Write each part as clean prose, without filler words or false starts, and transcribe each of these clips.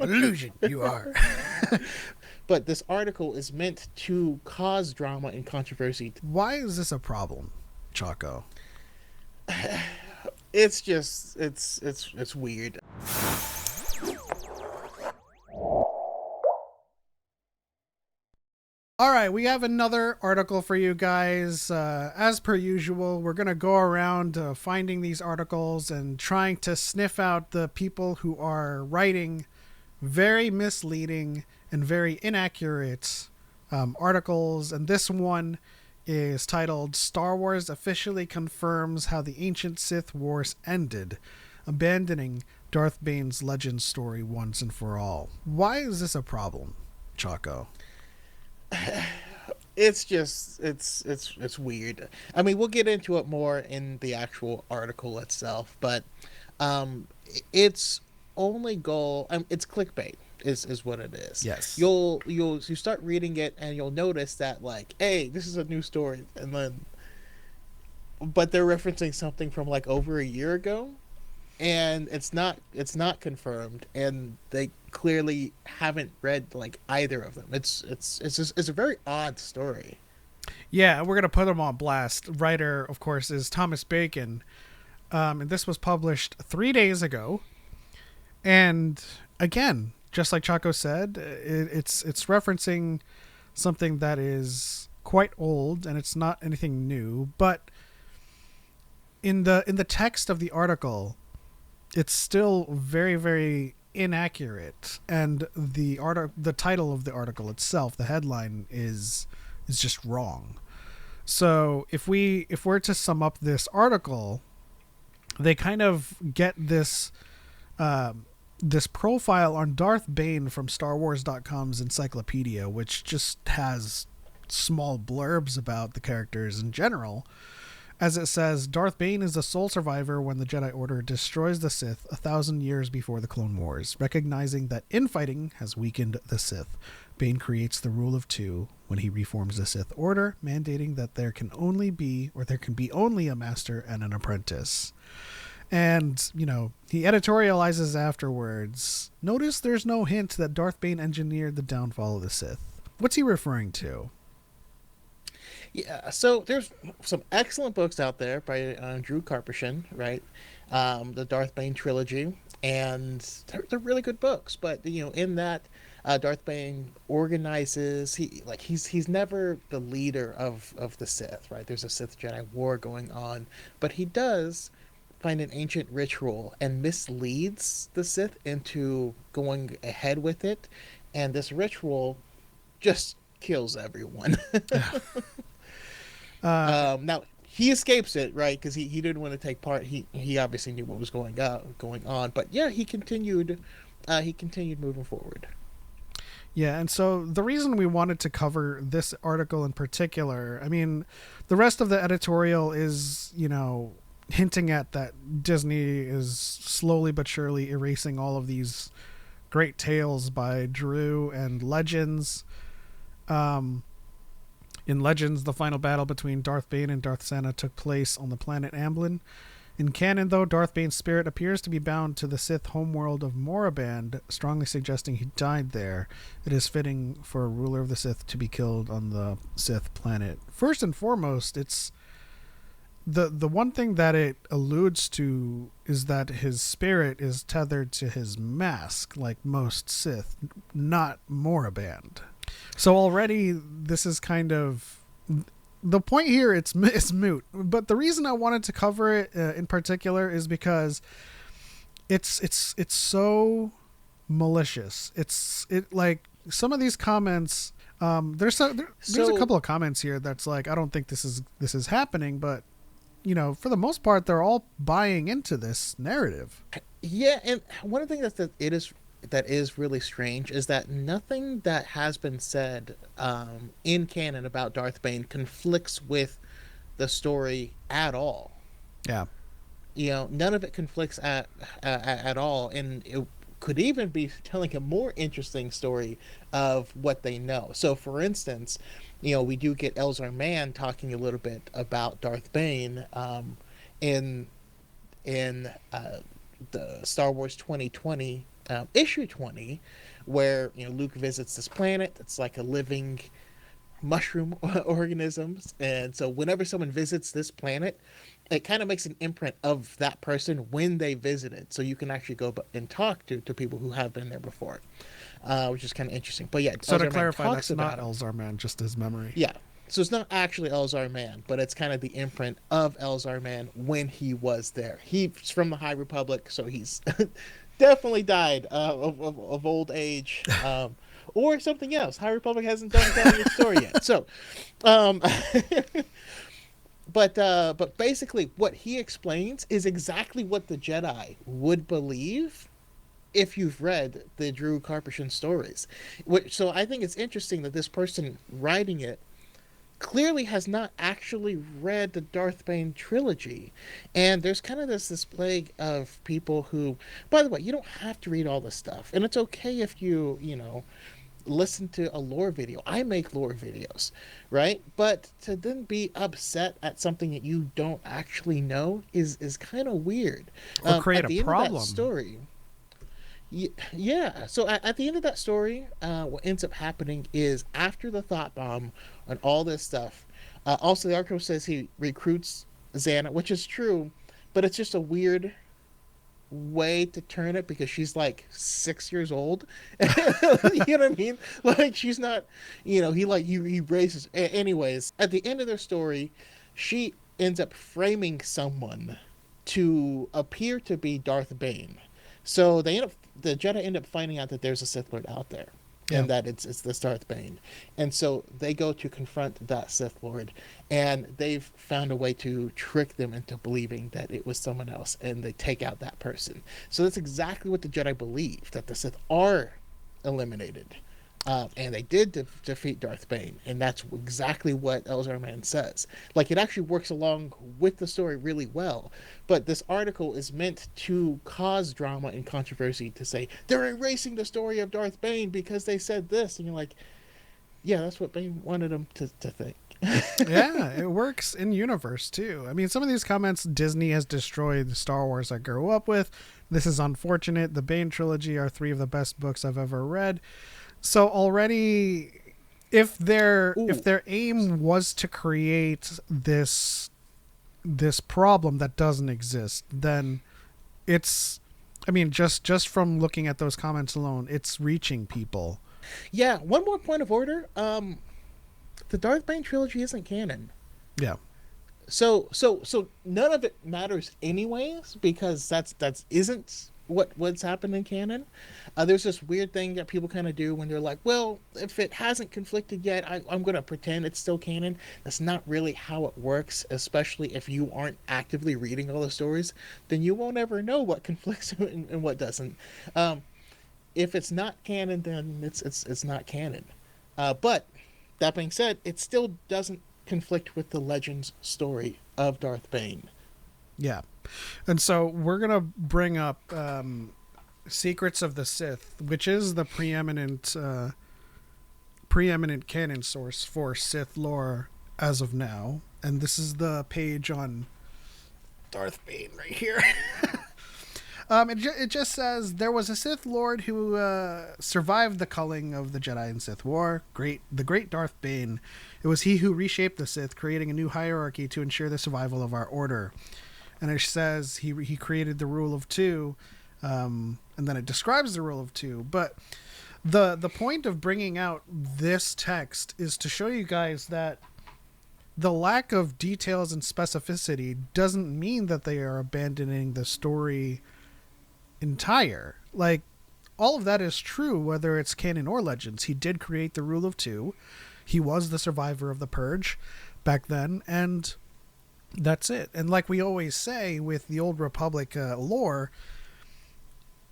Illusion, you are. But this article is meant to cause drama and controversy. Why is this a problem, Choco? It's just it's weird. All right, we have another article for you guys. As per usual, we're going to go around finding these articles and trying to sniff out the people who are writing very misleading and very inaccurate articles. And this one is titled Star Wars Officially Confirms How the Ancient Sith Wars Ended, Abandoning Darth Bane's Legend Story Once and For All. Why is this a problem, Choco? It's just it's weird. I mean, we'll get into it more in the actual article itself, but um its only goal, it's clickbait is what it is. Yes. You start reading it and you'll notice that, like, hey, this is a new story, and then but they're referencing something from like over a year ago, and it's not confirmed, and they clearly haven't read like either of them. It's a very odd story. Yeah, we're going to put them on blast. Writer, of course, is Thomas Bacon. And this was published 3 days ago. And again, just like Chaco said, it's referencing something that is quite old, and it's not anything new. But in the text of the article, it's still very, very inaccurate. And the title of the article itself, the headline, is just wrong. So if we're to sum up this article, they kind of get this this profile on Darth Bane from StarWars.com's encyclopedia, which just has small blurbs about the characters in general. As it says, Darth Bane is the sole survivor when the Jedi Order destroys the Sith 1,000 years before the Clone Wars. Recognizing that infighting has weakened the Sith, Bane creates the Rule of Two when he reforms the Sith Order, mandating that there can be only a master and an apprentice. And, he editorializes afterwards. Notice there's no hint that Darth Bane engineered the downfall of the Sith. What's he referring to? Yeah, so there's some excellent books out there by Drew Karpyshyn, right? The Darth Bane trilogy, and they're really good books. But in that, Darth Bane organizes. He's never the leader of the Sith, right? There's a Sith Jedi war going on, but he does find an ancient ritual and misleads the Sith into going ahead with it, and this ritual just kills everyone. Now he escapes it, right? Because he didn't want to take part. He obviously knew what was going on. But yeah, he continued. He continued moving forward. Yeah, and so the reason we wanted to cover this article in particular, I mean, the rest of the editorial is, hinting at that Disney is slowly but surely erasing all of these great tales by Drew and Legends. In Legends, the final battle between Darth Bane and Darth Santa took place on the planet Amblin. In canon, though, Darth Bane's spirit appears to be bound to the Sith homeworld of Moraband, strongly suggesting he died there. It is fitting for a ruler of the Sith to be killed on the Sith planet. First and foremost, it's the one thing that it alludes to is that his spirit is tethered to his mask, like most Sith, not Moraband. So already this is kind of the point here. It's moot. But the reason I wanted to cover it in particular is because it's so malicious. It like some of these comments. There's a couple of comments here that's like, I don't think this is happening, but for the most part, they're all buying into this narrative. Yeah, and one of the things that is really strange is that nothing that has been said in canon about Darth Bane conflicts with the story at all. Yeah. None of it conflicts at all, and it could even be telling a more interesting story of what they know. So, for instance, we do get Elzar Mann talking a little bit about Darth Bane in the Star Wars 2020 issue 20, where Luke visits this planet that's like a living mushroom organisms, and so whenever someone visits this planet, it kind of makes an imprint of that person when they visited, so you can actually go and talk to people who have been there before, which is kind of interesting. But yeah, So to clarify, that's not Elzar Man, just his memory. Yeah, so it's not actually Elzar Man, but it's kind of the imprint of Elzar Man when he was there. He's from the High Republic, so he's definitely died of old age, or something else. High Republic hasn't done telling its story yet. So, um, but basically, what he explains is exactly what the Jedi would believe if you've read the Drew Karpyshyn stories. So I think it's interesting that this person writing it clearly has not actually read the Darth Bane trilogy. And there's kind of this plague of people who, by the way, you don't have to read all this stuff. And it's okay if you listen to a lore video. I make lore videos, right? But to then be upset at something that you don't actually know is kind of weird. Or create at the a problem. End of that story, yeah. So at the end of that story, what ends up happening is after the thought bomb and all this stuff, also the article says he recruits Xana, which is true, but it's just a weird way to turn it because she's like 6 years old. You know what I mean? Like she's not, he raises. Anyways, at the end of their story, she ends up framing someone to appear to be Darth Bane. So the Jedi end up finding out that there's a Sith Lord out there. Yeah. And that it's this Darth Bane. And so they go to confront that Sith Lord, and they've found a way to trick them into believing that it was someone else, and they take out that person. So that's exactly what the Jedi believe, that the Sith are eliminated. And they did defeat Darth Bane, and that's exactly what Elzar Man says. Like, it actually works along with the story really well, but this article is meant to cause drama and controversy, to say, they're erasing the story of Darth Bane because they said this, and you're like, yeah, that's what Bane wanted them to think. Yeah, it works in universe, too. I mean, some of these comments, Disney has destroyed the Star Wars I grew up with. This is unfortunate. The Bane trilogy are 3 of the best books I've ever read. So already, if their aim was to create this problem that doesn't exist, then it's, I mean, just from looking at those comments alone, it's reaching people. Yeah, one more point of order. The Darth Bane trilogy isn't canon. Yeah. So none of it matters anyways, because that isn't what's happened in canon. There's this weird thing that people kind of do when they're like, well, if it hasn't conflicted yet, I'm going to pretend it's still canon. That's not really how it works, especially if you aren't actively reading all the stories. Then you won't ever know what conflicts and what doesn't. If it's not canon, then it's not canon. But that being said, it still doesn't conflict with the Legends story of Darth Bane. Yeah. And so we're going to bring up Secrets of the Sith, which is the preeminent canon source for Sith lore as of now. And this is the page on Darth Bane right here. It just says, there was a Sith Lord who survived the culling of the Jedi and Sith War, the great Darth Bane. It was he who reshaped the Sith, creating a new hierarchy to ensure the survival of our order. And it says he created the rule of 2, and then it describes the rule of 2. But the point of bringing out this text is to show you guys that the lack of details and specificity doesn't mean that they are abandoning the story entire. Like, all of that is true, whether it's canon or Legends. He did create the rule of 2. He was the survivor of the Purge back then, and that's it. And like we always say with the Old Republic lore,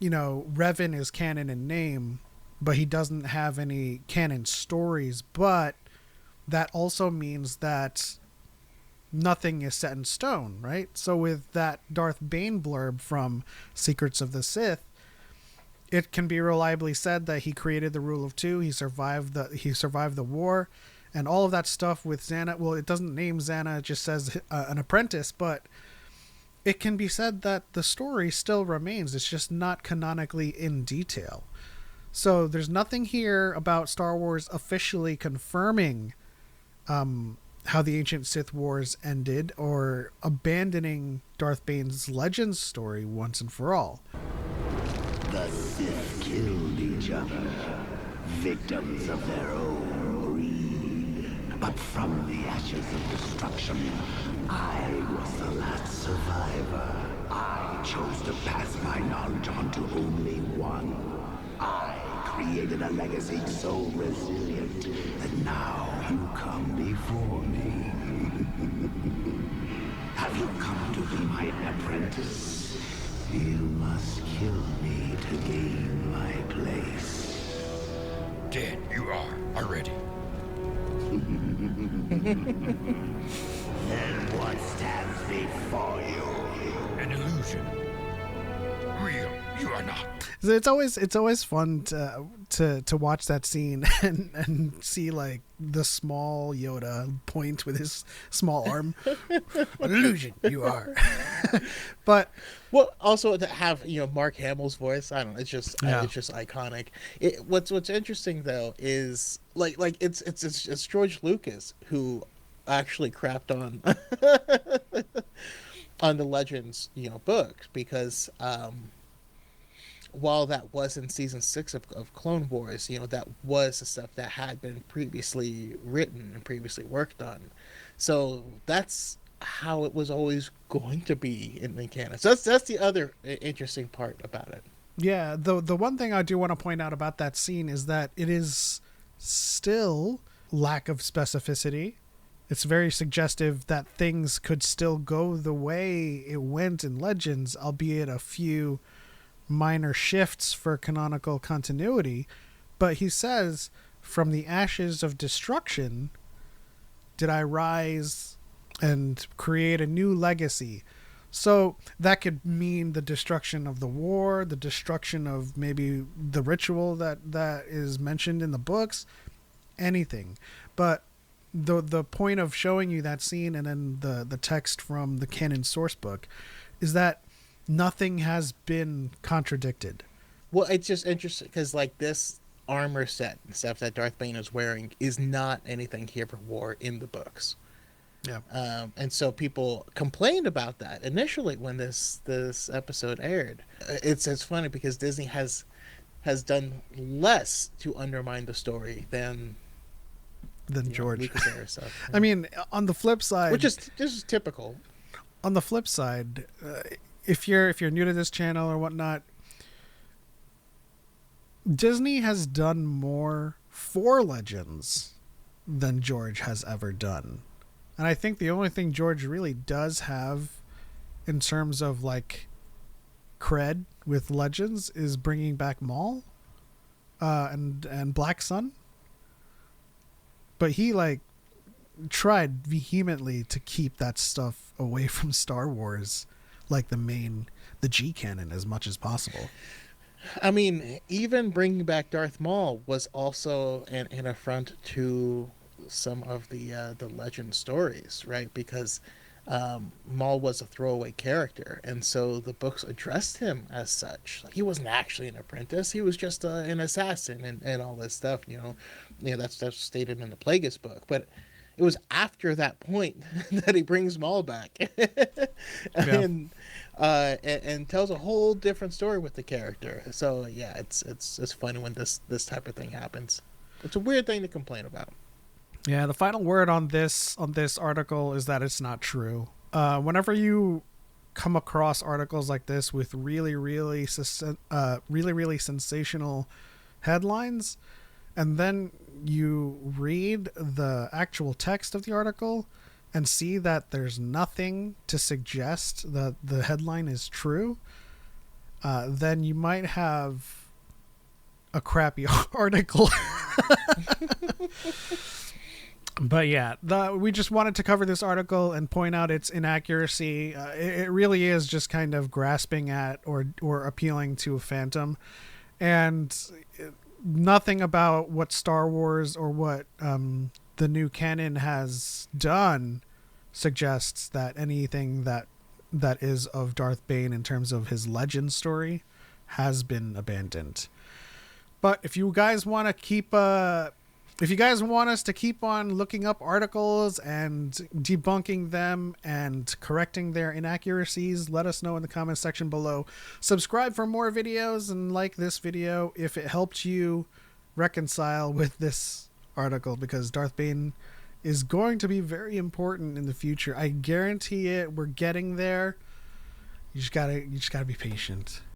Revan is canon in name, but he doesn't have any canon stories. But that also means that nothing is set in stone, right? So with that Darth Bane blurb from Secrets of the Sith, it can be reliably said that he created the rule of 2. He survived the war, and all of that stuff with Xana. Well, it doesn't name Xana; it just says an apprentice. But it can be said that the story still remains. It's just not canonically in detail. So there's nothing here about Star Wars officially confirming how the ancient Sith Wars ended or abandoning Darth Bane's Legends story once and for all. The Sith killed each other, victims of their own greed. But from the ashes of destruction, I was the last survivor. I chose to pass my knowledge on to only one. I created a legacy so resilient that now you come before me. Have you come to be my apprentice? You must kill me to gain my place. Dead you are already. Then what stands before you? An illusion. Real, you are not. It's always fun to watch that scene and see like the small Yoda point with his small arm. An illusion, you are. But Well, also to have Mark Hamill's voice, I don't know, it's just iconic. What's interesting though is like it's George Lucas who actually crapped on on the Legends books, because while that was in season 6 of Clone Wars, that was the stuff that had been previously written and previously worked on. So that's how it was always going to be in the canon. So that's the other interesting part about it. yeah, the one thing I do want to point out about that scene is that it is still lack of specificity. It's very suggestive that things could still go the way it went in Legends, albeit a few minor shifts for canonical continuity. But he says, from the ashes of destruction did I rise and create a new legacy. So that could mean the destruction of the war, the destruction of maybe the ritual that is mentioned in the books, anything. But the point of showing you that scene and then the text from the canon source book is that nothing has been contradicted. Well, it's just interesting because like this armor set and stuff that Darth Bane is wearing is not anything he ever wore in the books. Yeah. And so people complained about that initially when this episode aired. It's funny because Disney has done less to undermine the story than George. Lucas era stuff. I mean, on the flip side, which is this is typical. On the flip side, if you're new to this channel or whatnot, Disney has done more for Legends than George has ever done. And I think the only thing George really does have in terms of like cred with Legends is bringing back Maul and Black Sun. But he like tried vehemently to keep that stuff away from Star Wars, like the G canon, as much as possible. I mean, even bringing back Darth Maul was also an affront to some of the legend stories, right? Because Maul was a throwaway character, and so the books addressed him as such. Like, he wasn't actually an apprentice; he was just an assassin and all this stuff. That's stated in the Plagueis book, but it was after that point that he brings Maul back and tells a whole different story with the character. So yeah, it's funny when this type of thing happens. It's a weird thing to complain about. Yeah, the final word on this article is that it's not true. Whenever you come across articles like this with really sensational headlines, and then you read the actual text of the article and see that there's nothing to suggest that the headline is true, then you might have a crappy article. But yeah, we just wanted to cover this article and point out its inaccuracy. It really is just kind of grasping at or appealing to a phantom, and nothing about what Star Wars or what the new canon has done suggests that anything that that is of Darth Bane in terms of his legend story has been abandoned. But if you guys want to keep if you guys want us to keep on looking up articles and debunking them and correcting their inaccuracies, let us know in the comment section below. Subscribe for more videos and like this video if it helped you reconcile with this article, because Darth Bane is going to be very important in the future. I guarantee it. We're getting there. You just gotta be patient.